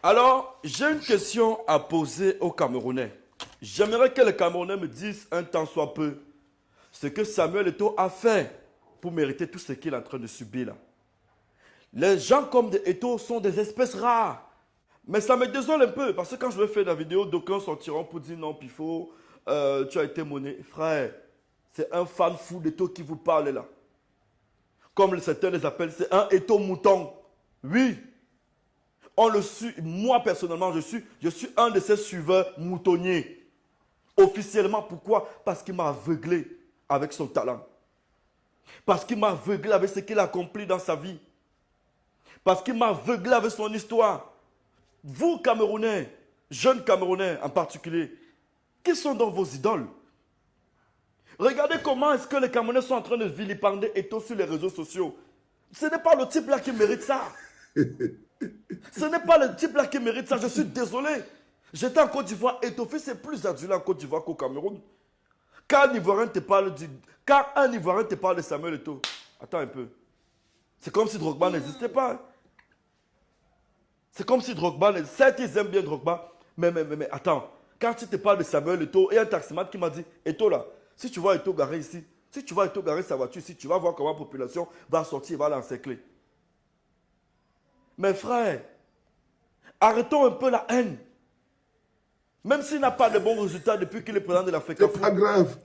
Alors, j'ai une question à poser aux Camerounais. J'aimerais que les Camerounais me disent un temps soit peu ce que Samuel Eto'o a fait pour mériter tout ce qu'il est en train de subir là. Les gens comme des Eto'o sont des espèces rares. Mais ça me désole un peu parce que quand je vais faire la vidéo, d'aucuns sortiront pour dire non, Pifo, tu as été monnaie. Frère, c'est un fan fou d'Eto'o qui vous parle là. Comme certains les appellent, c'est un Eto'o mouton. Oui, on le suit. Moi personnellement, je suis un de ces suiveurs moutonniers. Officiellement, pourquoi? Parce qu'il m'a aveuglé avec son talent. Parce qu'il m'a aveuglé avec ce qu'il a accompli dans sa vie. Parce qu'il m'a aveuglé avec son histoire. Vous, Camerounais, jeunes Camerounais en particulier, qui sont dans vos idoles? Regardez comment est-ce que les Camerounais sont en train de vilipender Eto'o sur les réseaux sociaux. Ce n'est pas le type là qui mérite ça. Ce n'est pas le type là qui mérite ça. Je suis désolé. J'étais en Côte d'Ivoire. Eto'o c'est plus adulé en Côte d'Ivoire qu'au Cameroun. Quand un Ivoirien te parle de Samuel Eto'o, attends un peu. C'est comme si Drogba n'existait pas. C'est comme si Drogba, certes ils aiment bien Drogba, mais attends. Quand tu te parles de Samuel Eto'o, il y a un taximan qui m'a dit, Eto'o là, si tu vois Eto'o garer ici, si tu vois Eto'o garer sa voiture ici, tu vas voir comment la population va sortir et va l'encercler. Mes frères, arrêtons un peu la haine. Même s'il n'a pas de bons résultats depuis qu'il est président de l'Afrique. C'est pas grave.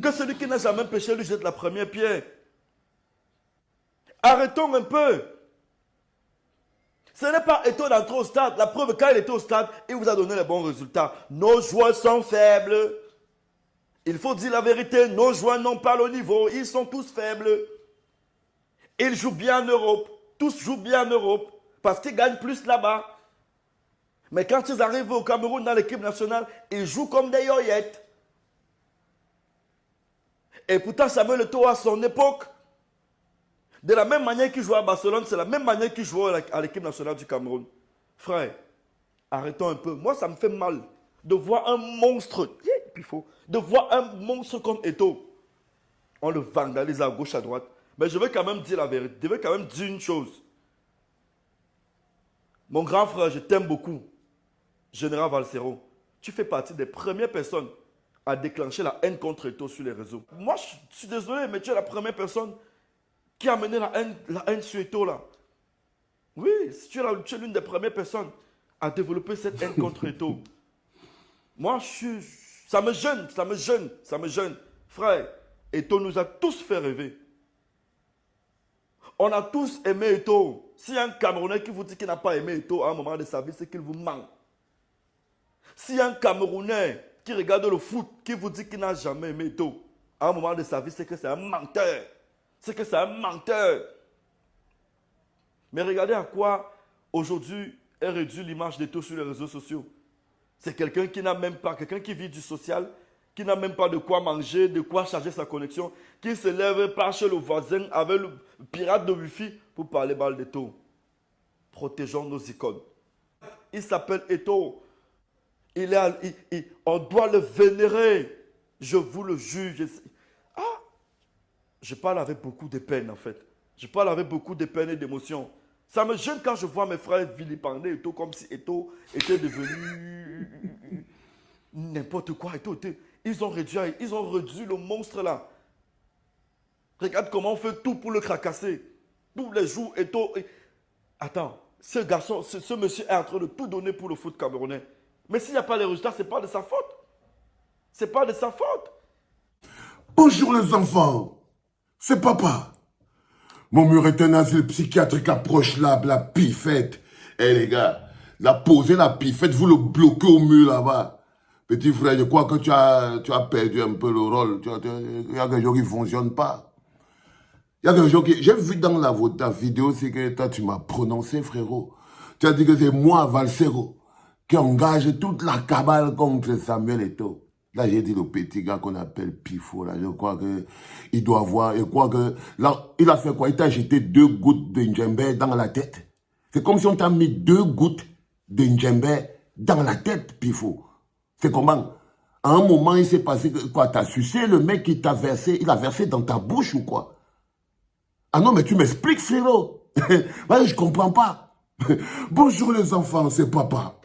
Que celui qui n'a jamais péché lui jette la première pierre. Arrêtons un peu. Ce n'est pas Eto'o d'entrer au stade. La preuve, quand il était au stade, il vous a donné les bons résultats. Nos joueurs sont faibles. Il faut dire la vérité. Nos joueurs n'ont pas le niveau. Ils sont tous faibles. Ils jouent bien en Europe. Tous jouent bien en Europe. Parce qu'ils gagnent plus là-bas. Mais quand ils arrivent au Cameroun dans l'équipe nationale, ils jouent comme des yoyettes. Et pourtant, Samuel Eto'o à son époque, de la même manière qu'il jouait à Barcelone, c'est la même manière qu'il jouait à l'équipe nationale du Cameroun. Frère, arrêtons un peu. Moi, ça me fait mal de voir un monstre, de voir un monstre comme Eto'o. On le vandalise à gauche, à droite. Mais je vais quand même dire la vérité. Je vais quand même dire une chose. Mon grand frère, je t'aime beaucoup. Général Valsero, tu fais partie des premières personnes à déclencher la haine contre Eto'o sur les réseaux. Moi, je suis désolé, mais tu es la première personne qui a mené la haine sur Eto'o là. Oui, tu es l'une des premières personnes à développer cette haine contre Eto'o. Moi, ça me gêne, ça me gêne, ça me gêne. Frère, Eto'o nous a tous fait rêver. On a tous aimé Eto'o. S'il y a un Camerounais qui vous dit qu'il n'a pas aimé Eto'o à un moment de sa vie, c'est qu'il vous ment. S'il y a un Camerounais qui regarde le foot, qui vous dit qu'il n'a jamais aimé Eto'o, à un moment de sa vie, c'est que c'est un menteur. C'est que c'est un menteur. Mais regardez à quoi aujourd'hui est réduite l'image d'Eto'o sur les réseaux sociaux. C'est quelqu'un qui n'a même pas, quelqu'un qui vit du social, qui n'a même pas de quoi manger, de quoi charger sa connexion, qui se lève par chez le voisin avec le pirate de Wi-Fi pour parler mal d'Eto'o. Protégeons nos icônes. Il s'appelle Eto'o. On doit le vénérer. Je vous le jure. Je parle avec beaucoup de peine en fait. Je parle avec beaucoup de peine et d'émotion. Ça me gêne quand je vois mes frères vilipender Eto'o comme si Eto'o était devenu n'importe quoi. Ils ont réduit le monstre là. Regarde comment on fait tout pour le cracasser. Tous les jours Eto'o. Attends, ce garçon, ce monsieur est en train de tout donner pour le foot camerounais. Mais s'il n'y a pas les résultats, ce n'est pas de sa faute. Ce n'est pas de sa faute. Bonjour les enfants. C'est papa. Mon mur est un asile psychiatrique approche là, la pifette. Eh les gars, la poser la pifette, vous le bloquez au mur là-bas. Petit frère, je crois que tu as perdu un peu le rôle. Il y a quelque chose qui ne fonctionne pas. Il y a quelque chose qui... J'ai vu dans ta vidéo, c'est que toi, tu m'as prononcé, frérot. Tu as dit que c'est moi, Valsero, qui engage toute la cabale contre Samuel Eto'o. Là, j'ai dit le petit gars qu'on appelle Pifo, là, je crois qu'il doit avoir, je crois que, là, il a fait quoi? Il t'a jeté 2 gouttes de Njembe dans la tête. C'est comme si on t'a mis 2 gouttes de Njembe dans la tête, Pifo. C'est comment? À un moment, il s'est passé quoi? T'as sucé le mec qui t'a versé, il a versé dans ta bouche ou quoi? Ah non, mais tu m'expliques, frérot. Ouais, je comprends pas. Bonjour les enfants, c'est papa.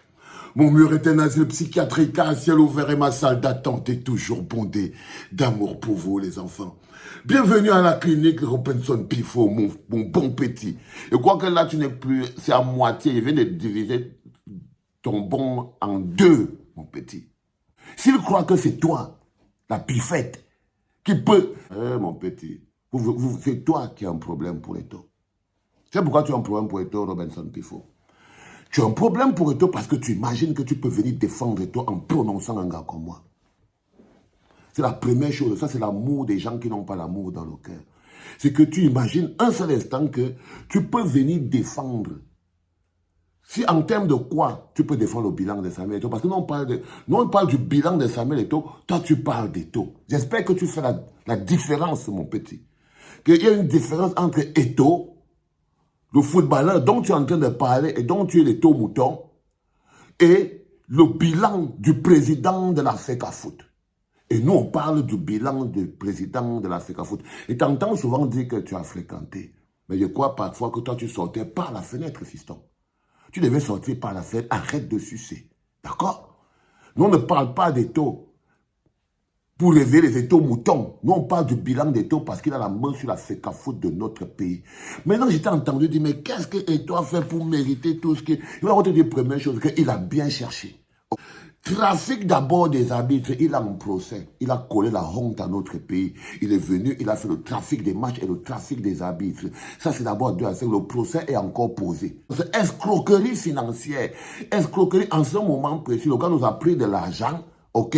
Mon mur est un asile psychiatrique à ciel ouvert et ma salle d'attente est toujours bondée d'amour pour vous les enfants. Bienvenue à la clinique Robinson Pifo, mon bon petit. Et quoi que là tu n'es plus, c'est à moitié, je viens de diviser ton bon en deux, mon petit. S'il croit que c'est toi, la pifette, qui peut... mon petit, c'est toi qui as un problème pour les taux. Tu sais pourquoi tu as un problème pour Eto, Robinson Pifo? Tu as un problème pour Eto parce que tu imagines que tu peux venir défendre Eto en prononçant un gars comme moi. C'est la première chose. Ça, c'est l'amour des gens qui n'ont pas l'amour dans le cœur. C'est que tu imagines un seul instant que tu peux venir défendre. Si en termes de quoi tu peux défendre le bilan de Samuel Eto'o, parce que nous on parle du bilan de Samuel Eto'o, toi tu parles d'Eto'o. J'espère que tu fais la différence, mon petit. Qu'il y a une différence entre Eto'o, le footballeur dont tu es en train de parler et dont tu es le mouton, et le bilan du président de la FECAFOOT. Et nous, on parle du bilan du président de la FECAFOOT. Et tu entends souvent dire que tu as fréquenté. Mais je crois parfois que toi, tu sortais par la fenêtre, fiston. Tu devais sortir par la fenêtre. Arrête de sucer. D'accord? Nous, on ne parle pas d'Eto'o pour révéler les Eto'o moutons. Nous, on parle du bilan d'Eto'o parce qu'il a la main sur la FECAFOOT de notre pays. Maintenant, j'étais entendu dire, mais qu'est-ce que Eto'o a fait pour mériter tout ce qu'il... Il va te dire, première chose, qu'il a bien cherché. Trafic d'abord des arbitres, il a un procès. Il a collé la honte à notre pays. Il est venu, il a fait le trafic des matchs et le trafic des arbitres. Ça, c'est d'abord deux aspects. Le procès est encore posé. C'est escroquerie financière. Escroquerie en ce moment précis. Le gars nous a pris de l'argent, ok?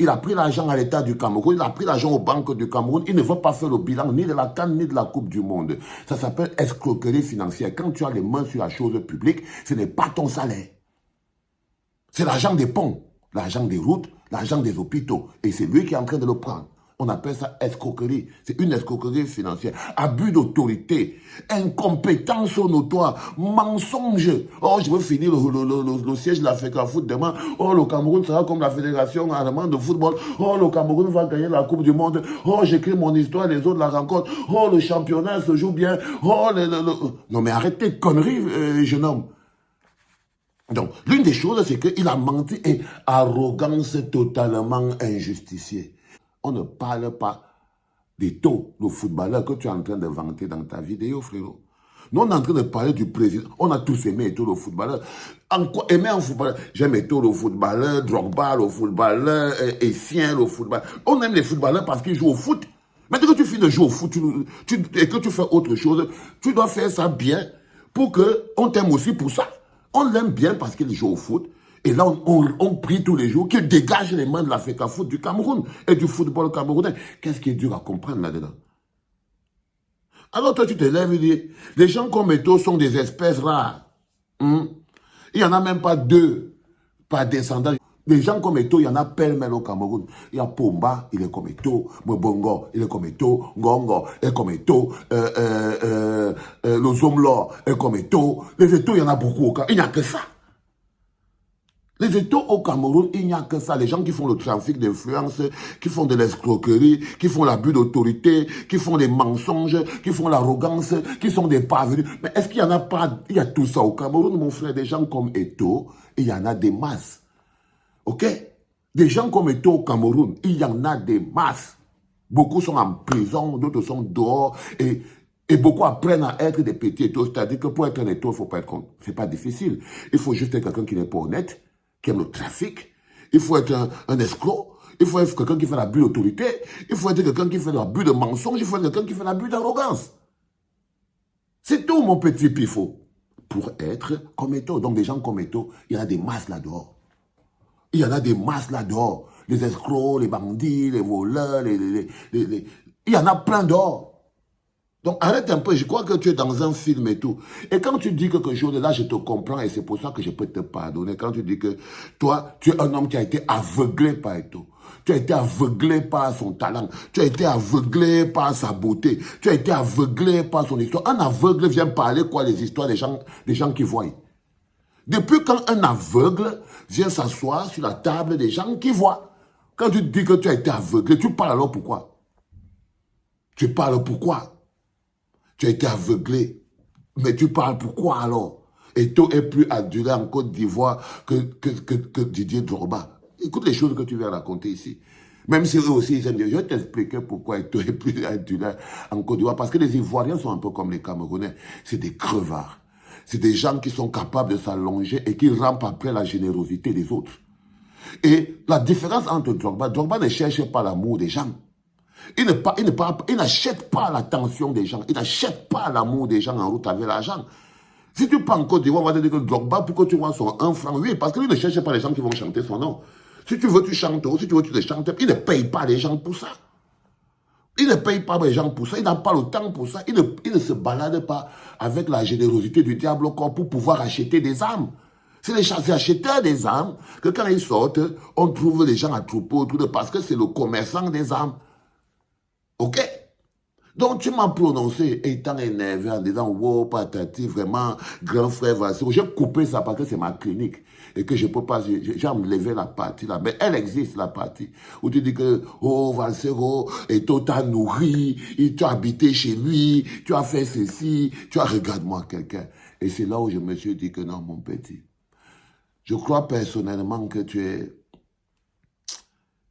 Il a pris l'argent à l'État du Cameroun, il a pris l'argent aux banques du Cameroun, il ne veut pas faire le bilan ni de la CAN ni de la Coupe du Monde. Ça s'appelle escroquerie financière. Quand tu as les mains sur la chose publique, ce n'est pas ton salaire. C'est l'argent des ponts, l'argent des routes, l'argent des hôpitaux. Et c'est lui qui est en train de le prendre. On appelle ça escroquerie. C'est une escroquerie financière. Abus d'autorité, incompétence notoire, mensonge. Oh, je veux finir le siège de la FECAFOOT demain. Oh, le Cameroun sera comme la Fédération allemande de football. Oh, le Cameroun va gagner la Coupe du Monde. Oh, j'écris mon histoire, les autres la rencontrent. Oh, le championnat se joue bien. Oh, Non, mais arrêtez de conneries, jeune homme. Donc, l'une des choses, c'est qu'il a menti et arrogance totalement injustifiée. On ne parle pas d'Eto'o, le footballeur que tu es en train de vanter dans ta vidéo, frérot. Nous, on est en train de parler du président. On a tous aimé Eto'o, le footballeur. Aimer un footballeur. J'aime Eto'o, le footballeur, Drogba, le footballeur, Essien, le footballeur. On aime les footballeurs parce qu'ils jouent au foot. Maintenant que tu finis de jouer au foot et que tu fais autre chose, tu dois faire ça bien pour qu'on t'aime aussi pour ça. On l'aime bien parce qu'il joue au foot. Et là, on prie tous les jours qu'il dégage les mains de la FECAFOOT du Cameroun et du football camerounais. Qu'est-ce qui est dur à comprendre là-dedans? Alors toi, tu te lèves et dis, les gens comme Eto'o sont des espèces rares. Il n'y en a même pas deux par descendant. Les gens comme Eto'o, il y en a pêle-mêle au Cameroun. Il y a Pomba, il est comme Eto'o. Mbongo, il est comme Eto'o. Ngongo, il est comme Eto'o. Le Zomlor est comme Eto'o. Les Eto'o, il y en a beaucoup au Cameroun. Il n'y a que ça. Les Eto'o au Cameroun, il n'y a que ça. Les gens qui font le trafic d'influence, qui font de l'escroquerie, qui font l'abus d'autorité, qui font des mensonges, qui font l'arrogance, qui sont des parvenus. Mais est-ce qu'il n'y en a pas? Il y a tout ça au Cameroun, mon frère. Des gens comme Eto'o, il y en a des masses. Ok? Des gens comme Eto'o au Cameroun, il y en a des masses. Beaucoup sont en prison, d'autres sont dehors. Et beaucoup apprennent à être des petits Eto'o. C'est-à-dire que pour être un Eto'o, il ne faut pas être con. C'est pas difficile. Il faut juste être quelqu'un qui n'est pas honnête, qui aime le trafic. Il faut être un escroc. Il faut être quelqu'un qui fait l'abus d'autorité. Il faut être quelqu'un qui fait l'abus de mensonge. Il faut être quelqu'un qui fait l'abus d'arrogance. C'est tout, mon petit pifo. Pour être comme Eto'o. Donc, des gens comme Eto'o, il y en a des masses là-dehors. Il y en a des masses là-dehors. Les escrocs, les bandits, les voleurs, il y en a plein dehors. Donc arrête un peu, je crois que tu es dans un film et tout. Et quand tu dis quelque chose, là je te comprends et c'est pour ça que je peux te pardonner. Quand tu dis que toi, tu es un homme qui a été aveuglé par Eto'o. Tu as été aveuglé par son talent. Tu as été aveuglé par sa beauté. Tu as été aveuglé par son histoire. Un aveugle vient parler quoi, les histoires des gens qui voient. Depuis quand un aveugle vient s'asseoir sur la table des gens qui voient. Quand tu dis que tu as été aveuglé, tu parles alors pourquoi? Tu parles pourquoi? Tu as été aveuglé. Mais tu parles pourquoi alors? Eto'o est plus adulé en Côte d'Ivoire que Didier Drogba. Écoute les choses que tu viens raconter ici. Même si eux aussi, ils aiment dire, je vais t'expliquer pourquoi Eto'o est plus adulé en Côte d'Ivoire. Parce que les Ivoiriens sont un peu comme les Camerounais. C'est des crevards. C'est des gens qui sont capables de s'allonger et qui rampent après la générosité des autres. Et la différence entre Drogba ne cherche pas l'amour des gens. Il n'achète pas l'attention des gens. Il n'achète pas l'amour des gens en route avec l'argent. Si tu prends en Côte d'Ivoire, on va te dire que Drogba, pourquoi tu vois son 1 franc? Oui, parce qu'il ne cherche pas les gens qui vont chanter son nom. Si tu veux, tu chantes. Si tu veux, tu le chantes. Il ne paye pas les gens pour ça. Il ne paye pas les gens pour ça. Il n'a pas le temps pour ça. Il ne se balade pas avec la générosité du diable au corps pour pouvoir acheter des âmes. C'est les acheteurs des âmes que quand ils sortent, on trouve les gens à troupeau parce que c'est le commerçant des âmes. Ok? Donc tu m'as prononcé étant énervé en disant wow patati vraiment grand frère Valsero. J'ai coupé ça parce que c'est ma clinique et que je peux pas, j'ai enlevé la partie là, mais elle existe la partie où tu dis que oh Valsero et toi t'as nourri, tu as habité chez lui, tu as fait ceci, tu as regarde-moi quelqu'un. Et c'est là où je me suis dit que non mon petit, je crois personnellement que tu es...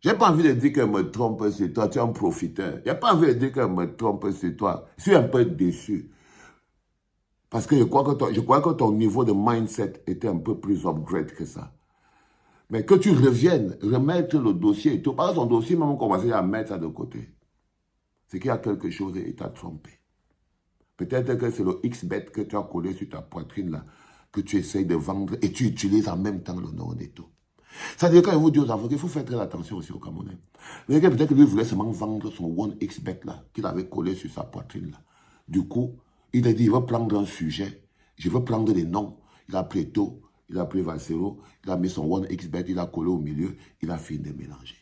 J'ai pas envie de dire qu'elle me trompe sur toi, tu es un profiteur. J'ai pas envie de dire qu'elle me trompe sur toi. Je suis un peu déçu. Parce que je crois que ton niveau de mindset était un peu plus upgrade que ça. Mais que tu reviennes, remettre le dossier et tout. Parce que son dossier, même on commençait à mettre ça de côté. C'est qu'il y a quelque chose et il t'a trompé. Peut-être que c'est le XBet que tu as collé sur ta poitrine là, que tu essayes de vendre et tu utilises en même temps le nom et tout. Ça veut dire quand il vous dit aux avocats, il faut faire très attention aussi au Camerounais. Peut-être que lui voulait seulement vendre son 1xBet là, qu'il avait collé sur sa poitrine là. Du coup, il a dit, il va prendre un sujet, je veux prendre des noms. Il a pris Eto'o, il a pris Valsero, il a mis son 1xBet, il a collé au milieu, il a fini de mélanger.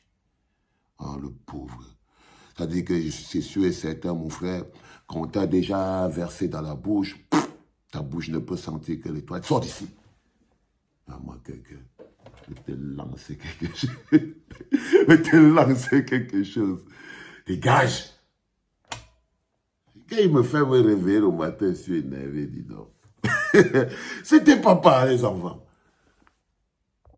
Oh, le pauvre. Ça veut dire que c'est sûr et certain, mon frère, quand on t'a déjà versé dans la bouche, ta bouche ne peut sentir que les toilettes. Sors d'ici. Ah, moi, quelqu'un. Je vais te lancer quelque chose. Je vais te lancer quelque chose. Dégage. Quand il me fait me réveiller au matin, je suis énervé, dis donc. C'était papa, les enfants.